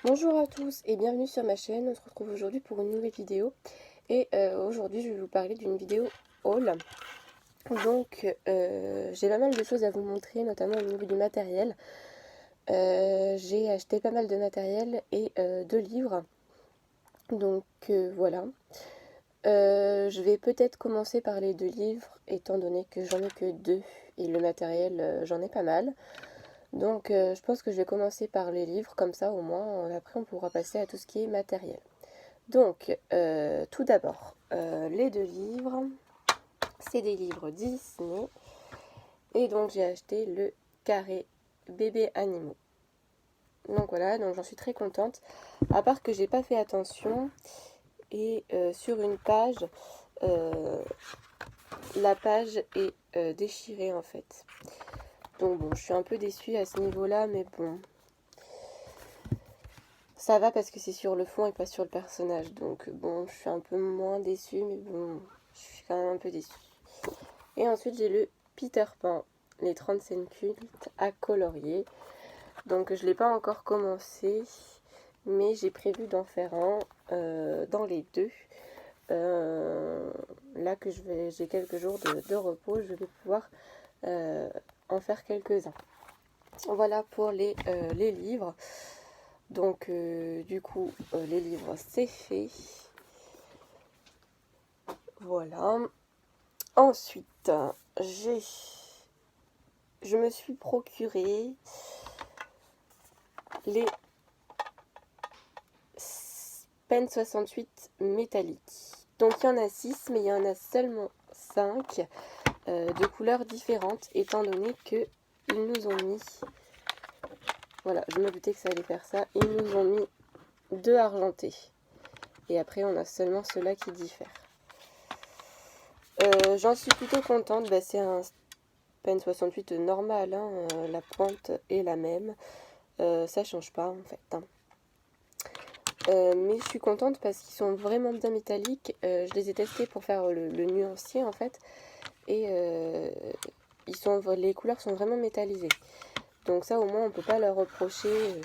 Bonjour à tous et bienvenue sur ma chaîne. On se retrouve aujourd'hui pour une nouvelle vidéo. Et aujourd'hui, je vais vous parler d'une vidéo haul. Donc, j'ai pas mal de choses à vous montrer, notamment au niveau du matériel. J'ai acheté pas mal de matériel et de livres. Donc, voilà. Je vais peut-être commencer par les deux livres, étant donné que j'en ai que deux et le matériel, j'en ai pas mal. Donc je pense que je vais commencer par les livres, comme ça au moins après on pourra passer à tout ce qui est matériel. Donc tout d'abord, les deux livres, c'est des livres Disney. Et donc j'ai acheté le carré bébé animaux. Donc voilà, donc j'en suis très contente. À part que j'ai pas fait attention et sur une page, euh, la page est déchirée en fait. Donc bon, je suis un peu déçue à ce niveau-là, mais bon, ça va parce que c'est sur le fond et pas sur le personnage. Donc bon, je suis un peu moins déçue, mais bon, je suis quand même un peu déçue. Et ensuite, j'ai le Peter Pan, les 30 scènes cultes à colorier. Donc je ne l'ai pas encore commencé, mais j'ai prévu d'en faire un dans les deux. Là que j'ai quelques jours de repos, je vais pouvoir en faire quelques-uns. Voilà pour les livres. Donc du coup les livres c'est fait. Voilà. Ensuite je me suis procuré les Pen 68 métalliques. Donc il y en a 6 mais il y en a seulement 5 de couleurs différentes étant donné que ils nous ont mis, voilà, je me doutais que ça allait faire ça, ils nous ont mis 2 argentés. Et après on a seulement ceux-là qui diffèrent. J'en suis plutôt contente, c'est un Pen 68 normal, hein, la pointe est la même, ça change pas en fait. Hein. Mais je suis contente parce qu'ils sont vraiment bien métalliques. Je les ai testés pour faire le nuancier en fait, et les couleurs sont vraiment métallisées. Donc ça au moins on peut pas leur reprocher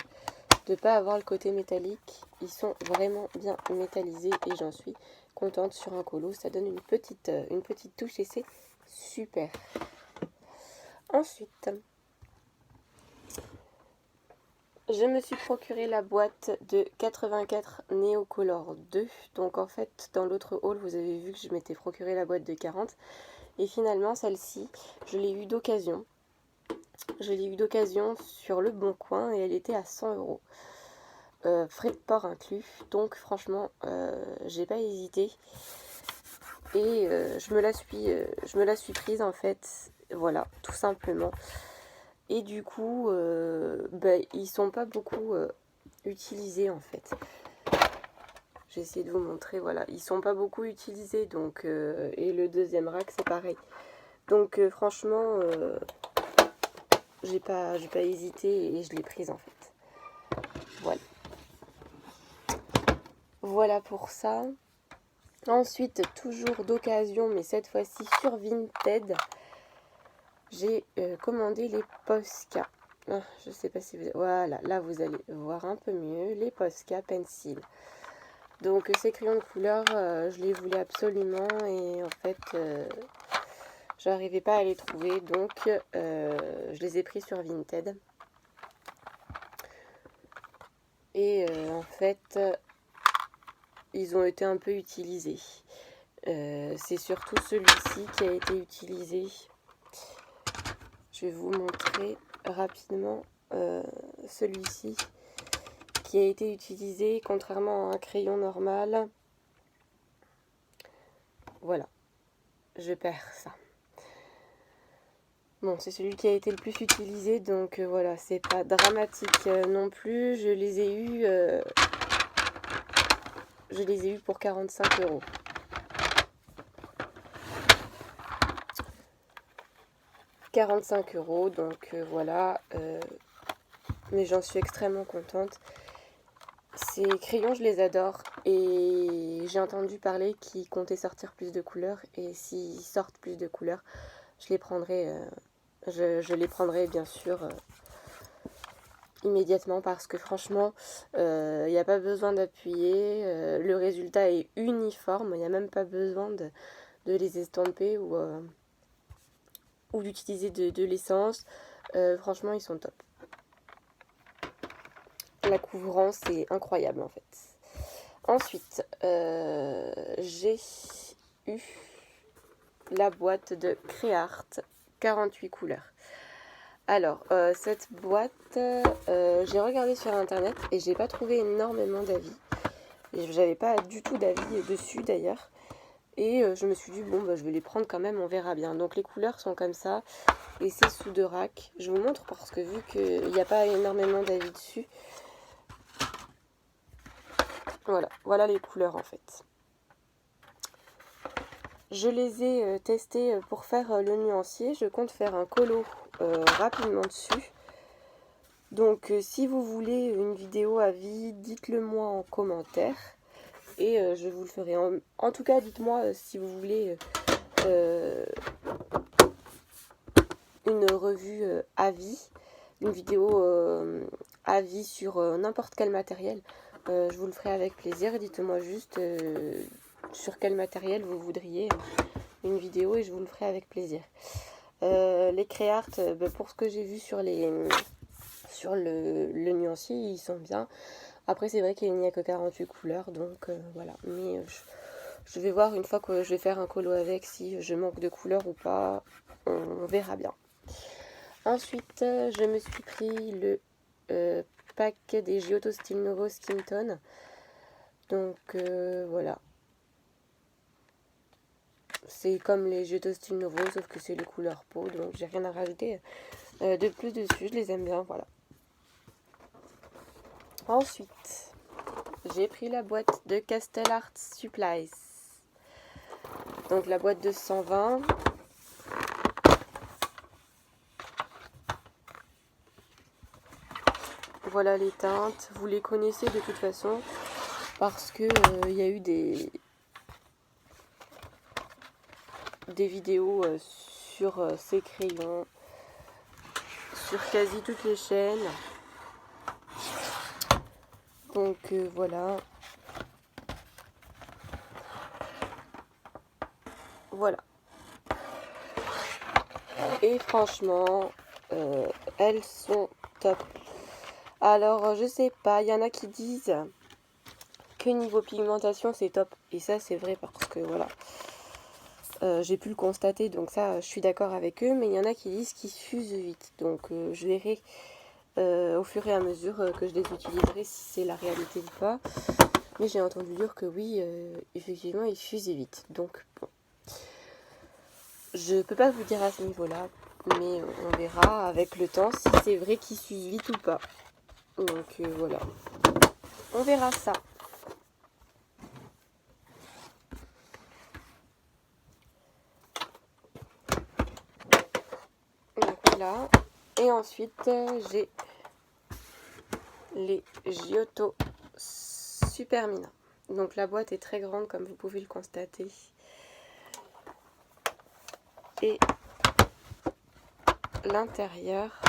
de pas avoir le côté métallique. Ils sont vraiment bien métallisés et j'en suis contente sur un colo. Ça donne une petite touche et c'est super. Ensuite, je me suis procuré la boîte de 84 Neocolor 2. Donc en fait, dans l'autre haul, vous avez vu que je m'étais procuré la boîte de 40. Et finalement, celle-ci, je l'ai eue d'occasion. Je l'ai eue d'occasion sur le Bon Coin et elle était à 100 euros. Frais de port inclus. Donc franchement, j'ai pas hésité. Et je me la suis prise en fait. Voilà, tout simplement. Et du coup, ils sont pas beaucoup utilisés en fait. J'ai essayé de vous montrer, voilà, ils sont pas beaucoup utilisés. Donc, et le deuxième rack c'est pareil. Donc franchement, j'ai pas hésité et je l'ai prise en fait. Voilà. Voilà pour ça. Ensuite, toujours d'occasion, mais cette fois-ci sur Vinted, j'ai commandé les Posca. Ah, je sais pas si vous... Voilà, là vous allez voir un peu mieux. Les Posca Pencil. Donc ces crayons de couleur, je les voulais absolument et en fait, j'arrivais pas à les trouver. Donc je les ai pris sur Vinted. Et en fait, ils ont été un peu utilisés. C'est surtout celui-ci qui a été utilisé. Je vais vous montrer rapidement celui-ci qui a été utilisé contrairement à un crayon normal. Voilà, je perds ça. Bon, c'est celui qui a été le plus utilisé, donc voilà, c'est pas dramatique non plus. Je les ai eus pour 45 euros. 45 euros, donc voilà. Mais j'en suis extrêmement contente. Ces crayons, je les adore et j'ai entendu parler qu'ils comptaient sortir plus de couleurs et s'ils sortent plus de couleurs, je les prendrai, je les prendrai bien sûr immédiatement parce que franchement, il n'y a pas besoin d'appuyer, le résultat est uniforme, il n'y a même pas besoin de les estomper ou d'utiliser de l'essence. Franchement, ils sont top. La couvrance est incroyable en fait. Ensuite, j'ai eu la boîte de Créart 48 couleurs. Alors, cette boîte, j'ai regardé sur internet et j'ai pas trouvé énormément d'avis. J'avais pas du tout d'avis dessus d'ailleurs. Et je me suis dit, bon, bah, je vais les prendre quand même, on verra bien. Donc les couleurs sont comme ça. Et c'est sous 2 racks. Je vous montre parce que vu qu'il n'y a pas énormément d'avis dessus. Voilà les couleurs en fait. Je les ai testées pour faire le nuancier. Je compte faire un colo rapidement dessus. Donc si vous voulez une vidéo avis, dites-le moi en commentaire. Et je vous le ferai. En tout cas, dites-moi si vous voulez une revue avis, une vidéo avis sur n'importe quel matériel. Je vous le ferai avec plaisir. Dites-moi juste sur quel matériel vous voudriez une vidéo et je vous le ferai avec plaisir. Les Créart, pour ce que j'ai vu sur le nuancier, ils sont bien. Après, c'est vrai qu'il n'y a que 48 couleurs, donc voilà. Mais je vais voir une fois que je vais faire un colo avec si je manque de couleurs ou pas. On verra bien. Ensuite, je me suis pris le pack des Giotto Style Nouveau Skin Tone. Donc voilà. C'est comme les Giotto Style Nouveau, sauf que c'est les couleurs peau, donc j'ai rien à rajouter de plus dessus. Je les aime bien, voilà. Ensuite, j'ai pris la boîte de Castle Art Supplies. Donc la boîte de 120. Voilà les teintes. Vous les connaissez de toute façon parce que y a eu des vidéos sur ces crayons sur quasi toutes les chaînes. Donc voilà. Voilà. Et franchement, elles sont top. Alors, je sais pas, il y en a qui disent que niveau pigmentation, c'est top. Et ça, c'est vrai parce que voilà. J'ai pu le constater, donc ça, je suis d'accord avec eux. Mais il y en a qui disent qu'ils fusent vite. Donc, je verrai au fur et à mesure que je les utiliserai si c'est la réalité ou pas. Mais j'ai entendu dire que oui, effectivement, ils fusent vite. Donc, bon. Je peux pas vous dire à ce niveau-là, mais on verra avec le temps si c'est vrai qu'ils fusent vite ou pas. Donc voilà. On verra ça. Donc voilà. Et ensuite, j'ai les Giotto Supermina. Donc la boîte est très grande comme vous pouvez le constater. Et l'intérieur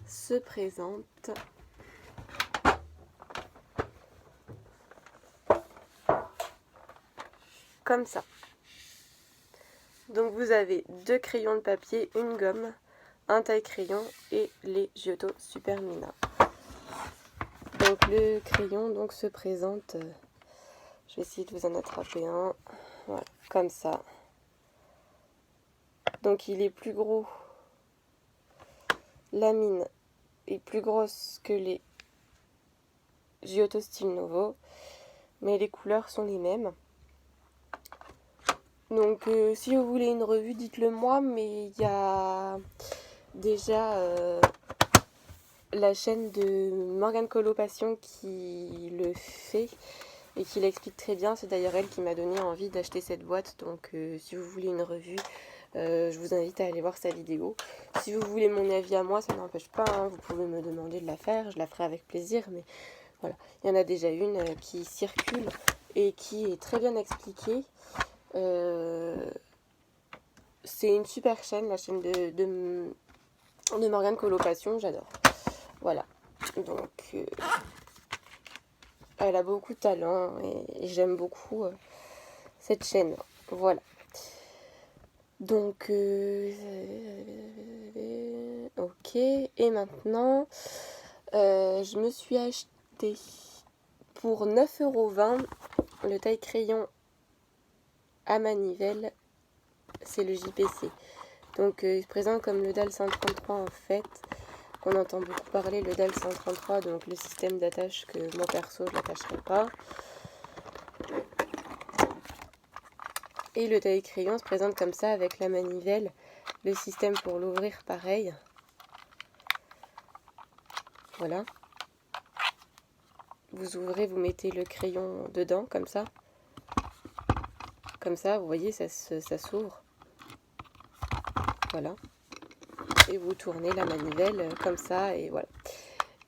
se présente comme ça. Donc vous avez 2 crayons de papier, une gomme, un taille-crayon et les Giotto Supermina. Donc le crayon donc se présente, je vais essayer de vous en attraper un, voilà, comme ça. Donc il est plus gros, la mine est plus grosse que les Giotto Style Nouveau, mais les couleurs sont les mêmes. Donc si vous voulez une revue, dites-le moi, mais il y a déjà la chaîne de Morgane Coloration qui le fait et qui l'explique très bien. C'est d'ailleurs elle qui m'a donné envie d'acheter cette boîte. Donc si vous voulez une revue, je vous invite à aller voir sa vidéo. Si vous voulez mon avis à moi, ça n'empêche pas, hein, vous pouvez me demander de la faire, je la ferai avec plaisir. Mais voilà, il y en a déjà une qui circule et qui est très bien expliquée. C'est une super chaîne, la chaîne de de Morgane Colocation, j'adore. Voilà, donc elle a beaucoup de talent et j'aime beaucoup cette chaîne. Voilà. Donc, ok. Et maintenant, je me suis acheté pour 9,20 € le taille-crayon à manivelle. C'est le JPC. Donc, il se présente comme le DAL 133 en fait. On entend beaucoup parler le DAL 133, donc le système d'attache que moi perso je n'attacherai pas. Et le taille-crayon se présente comme ça avec la manivelle. Le système pour l'ouvrir pareil. Voilà. Vous ouvrez, vous mettez le crayon dedans comme ça. Comme ça, vous voyez, ça s'ouvre. Voilà. Et vous tournez la manivelle comme ça et voilà.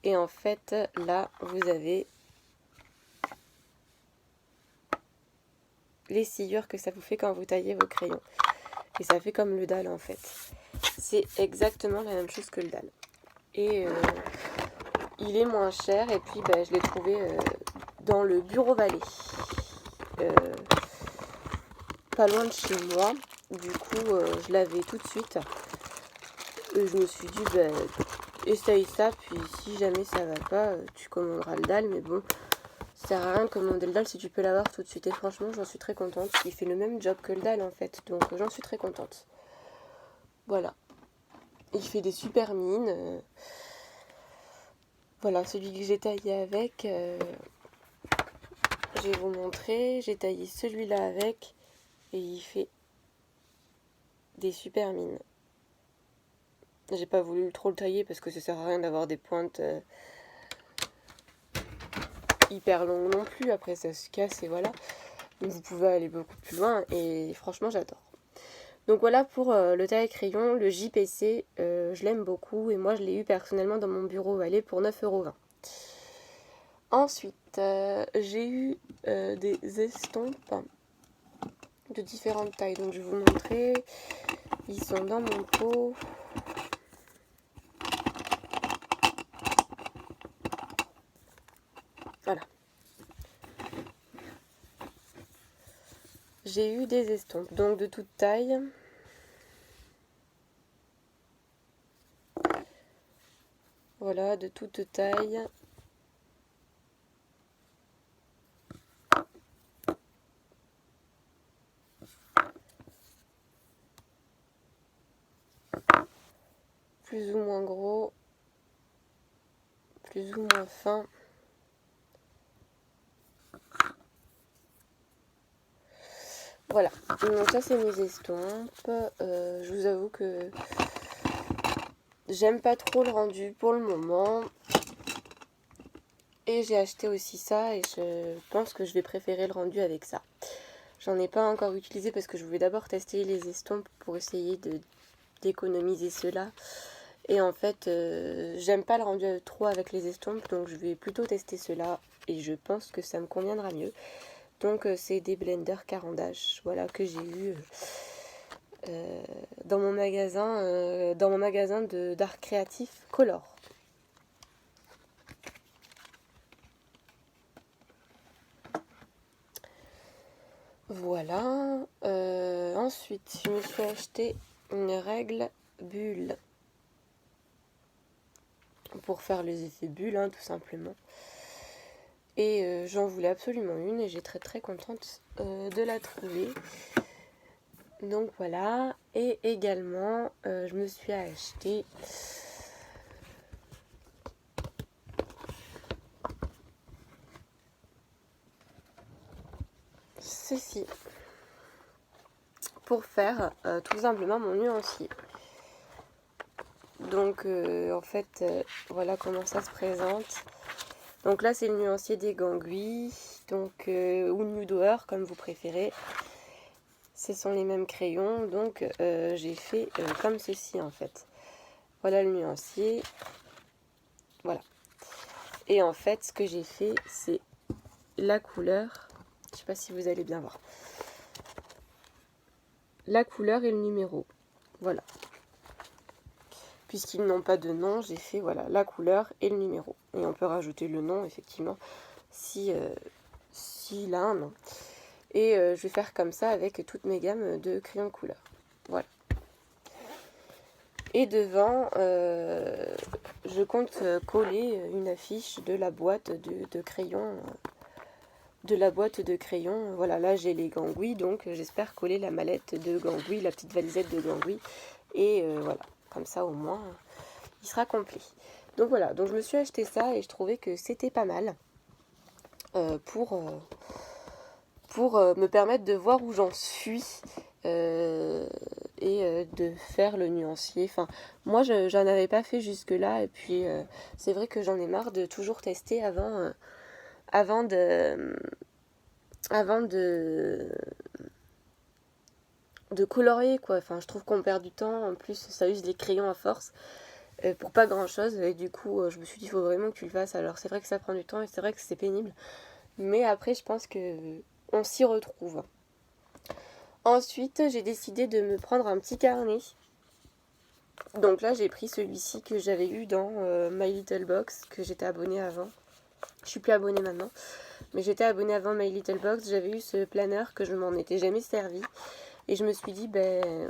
Et en fait, là, vous avez les sciures que ça vous fait quand vous taillez vos crayons. Et ça fait comme le DAL en fait. C'est exactement la même chose que le DAL. Et il est moins cher et puis je l'ai trouvé dans le Bureau Vallée. Pas loin de chez moi. Du coup, je l'avais tout de suite. Et je me suis dit, essaye ça, puis si jamais ça va pas, tu commanderas le DAL. Mais bon, ça sert à rien de commander le DAL si tu peux l'avoir tout de suite. Et franchement, j'en suis très contente. Il fait le même job que le DAL en fait. Donc j'en suis très contente. Voilà. Il fait des super mines. Voilà, celui que j'ai taillé avec, je vais vous montrer. J'ai taillé celui-là avec et il fait des super mines. J'ai pas voulu trop le tailler parce que ça sert à rien d'avoir des pointes hyper longues non plus. Après ça se casse et voilà. Donc vous pouvez aller beaucoup plus loin et franchement j'adore. Donc voilà pour le taille-crayon, le JPC, je l'aime beaucoup et moi je l'ai eu personnellement dans mon bureau Vallée pour 9,20 €. Ensuite, j'ai eu des estompes de différentes tailles. Donc je vais vous montrer. Ils sont dans mon pot. Voilà. J'ai eu des estompes, donc de toute taille. Voilà, de toute taille. Plus ou moins gros. Plus ou moins fin. Voilà, donc ça c'est mes estompes. Je vous avoue que j'aime pas trop le rendu pour le moment. Et j'ai acheté aussi ça et je pense que je vais préférer le rendu avec ça. J'en ai pas encore utilisé parce que je voulais d'abord tester les estompes pour essayer d'économiser cela. Et en fait, j'aime pas le rendu trop avec les estompes, donc je vais plutôt tester cela et je pense que ça me conviendra mieux. Donc c'est des blenders Caran-d'Ache, voilà, que j'ai eu dans mon magasin d'art créatif Color. Voilà. Ensuite, je me suis acheté une règle bulle pour faire les effets bulles, hein, tout simplement. Et j'en voulais absolument une et j'étais très contente de la trouver. Donc voilà. Et également, je me suis acheté ceci pour faire tout simplement mon nuancier. Donc en fait, voilà comment ça se présente. Donc là c'est le nuancier des Gangui, donc ou Nudoer comme vous préférez. Ce sont les mêmes crayons, donc j'ai fait comme ceci en fait. Voilà le nuancier. Voilà. Et en fait ce que j'ai fait c'est la couleur. Je sais pas si vous allez bien voir. La couleur et le numéro. Voilà. puisqu'ils n'ont pas de nom, j'ai fait voilà, la couleur et le numéro. Et on peut rajouter le nom, effectivement, s'il a un nom. Et je vais faire comme ça avec toutes mes gammes de crayons de couleur. Voilà. Et devant, je compte coller une affiche de la boîte de crayons. Voilà, là j'ai les gangouis, donc j'espère coller la mallette de gangouis, la petite valisette de gangouis. Et voilà, comme ça au moins, il sera complet. Donc voilà, donc je me suis acheté ça et je trouvais que c'était pas mal pour me permettre de voir où j'en suis et de faire le nuancier. Enfin, moi, j'en avais pas fait jusque-là et puis c'est vrai que j'en ai marre de toujours tester avant de colorier, quoi. Enfin, je trouve qu'on perd du temps. En plus, ça use les crayons à force pour pas grand-chose. Et du coup, je me suis dit, il faut vraiment que tu le fasses. Alors, c'est vrai que ça prend du temps et c'est vrai que c'est pénible. Mais après, je pense que on s'y retrouve. Ensuite, j'ai décidé de me prendre un petit carnet. Donc là, j'ai pris celui-ci que j'avais eu dans My Little Box, que j'étais abonnée avant. Je suis plus abonnée maintenant, mais j'étais abonnée avant My Little Box. J'avais eu ce planeur que je m'en étais jamais servi. Et je me suis dit, ben,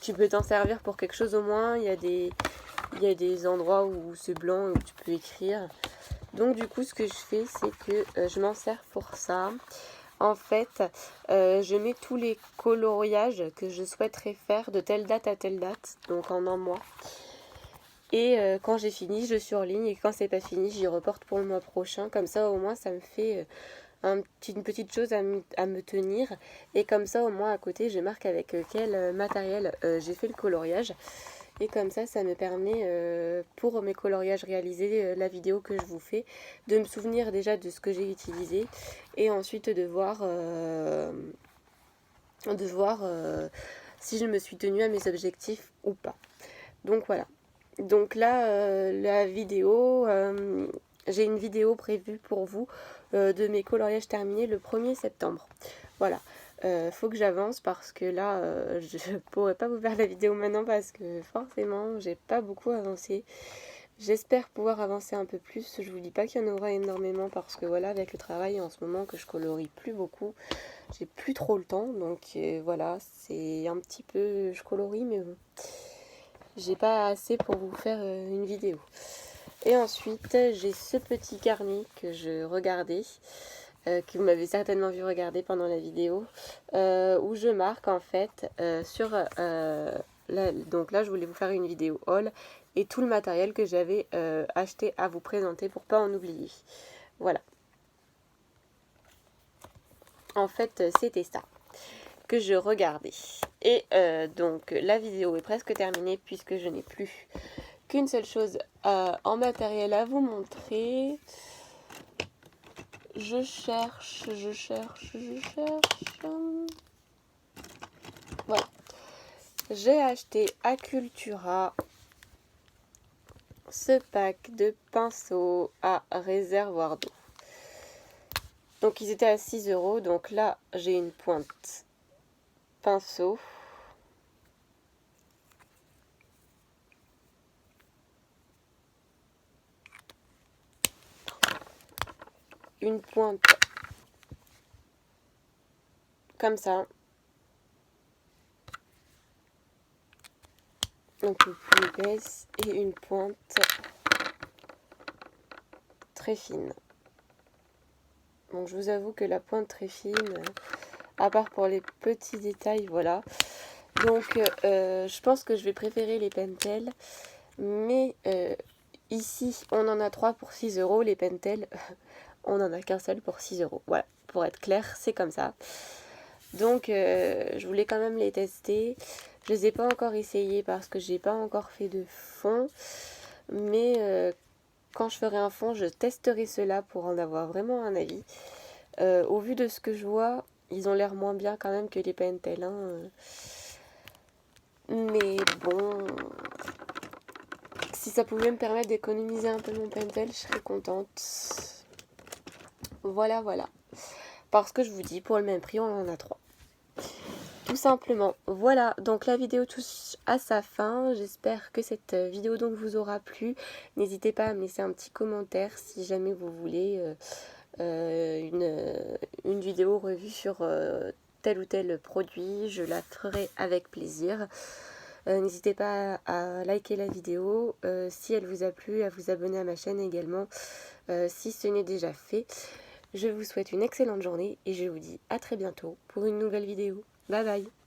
tu peux t'en servir pour quelque chose au moins. Il y a des endroits où c'est blanc, où tu peux écrire. Donc du coup, ce que je fais, c'est que je m'en sers pour ça. En fait, je mets tous les coloriages que je souhaiterais faire de telle date à telle date, donc en un mois. Et quand j'ai fini, je surligne et quand c'est pas fini, j'y reporte pour le mois prochain. Comme ça, au moins, ça me fait une petite chose à me tenir. Et comme ça, au moins, à côté, je marque avec quel matériel j'ai fait le coloriage. Et comme ça me permet, pour mes coloriages réalisés, la vidéo que je vous fais, de me souvenir déjà de ce que j'ai utilisé et ensuite de voir si je me suis tenue à mes objectifs ou pas. Donc voilà. Donc là, la vidéo, j'ai une vidéo prévue pour vous de mes coloriages terminés le 1er septembre. Voilà. Faut que j'avance parce que là, je pourrais pas vous faire la vidéo maintenant parce que forcément, j'ai pas beaucoup avancé. J'espère pouvoir avancer un peu plus. Je vous dis pas qu'il y en aura énormément parce que voilà, avec le travail en ce moment que je colorie plus beaucoup, j'ai plus trop le temps. Donc voilà, c'est un petit peu, je colorie mais bon, j'ai pas assez pour vous faire une vidéo. Et ensuite, j'ai ce petit carnet que je regardais. Que vous m'avez certainement vu regarder pendant la vidéo, où je marque en fait donc là je voulais vous faire une vidéo haul et tout le matériel que j'avais acheté à vous présenter pour pas en oublier. Voilà. En fait, c'était ça que je regardais. Et donc la vidéo est presque terminée puisque je n'ai plus qu'une seule chose en matériel à vous montrer. Je cherche. Voilà. J'ai acheté à Cultura ce pack de pinceaux à réservoir d'eau. Donc ils étaient à 6 €. Donc là, j'ai une pointe pinceau. Une pointe comme ça. Un peu plus épaisse et une pointe très fine. Donc je vous avoue que la pointe très fine, à part pour les petits détails, voilà. Donc je pense que je vais préférer les Pentel. Mais ici, on en a 3 pour 6 €. Les Pentel, on n'en a qu'un seul pour 6 €. Voilà, pour être clair, c'est comme ça. Donc je voulais quand même les tester. Je les ai pas encore essayés parce que j'ai pas encore fait de fond. Mais quand je ferai un fond, je testerai cela pour en avoir vraiment un avis. Au vu de ce que je vois, ils ont l'air moins bien quand même que les Pentel. Hein. Mais bon, si ça pouvait me permettre d'économiser un peu mon Pentel, je serais contente. Voilà. Parce que je vous dis, pour le même prix, on en a 3. tout simplement. Voilà, donc la vidéo touche à sa fin. J'espère que cette vidéo donc vous aura plu. N'hésitez pas à me laisser un petit commentaire si jamais vous voulez une vidéo revue sur tel ou tel produit. Je la ferai avec plaisir. N'hésitez pas à liker la vidéo si elle vous a plu, à vous abonner à ma chaîne également si ce n'est déjà fait. Je vous souhaite une excellente journée et je vous dis à très bientôt pour une nouvelle vidéo. Bye bye!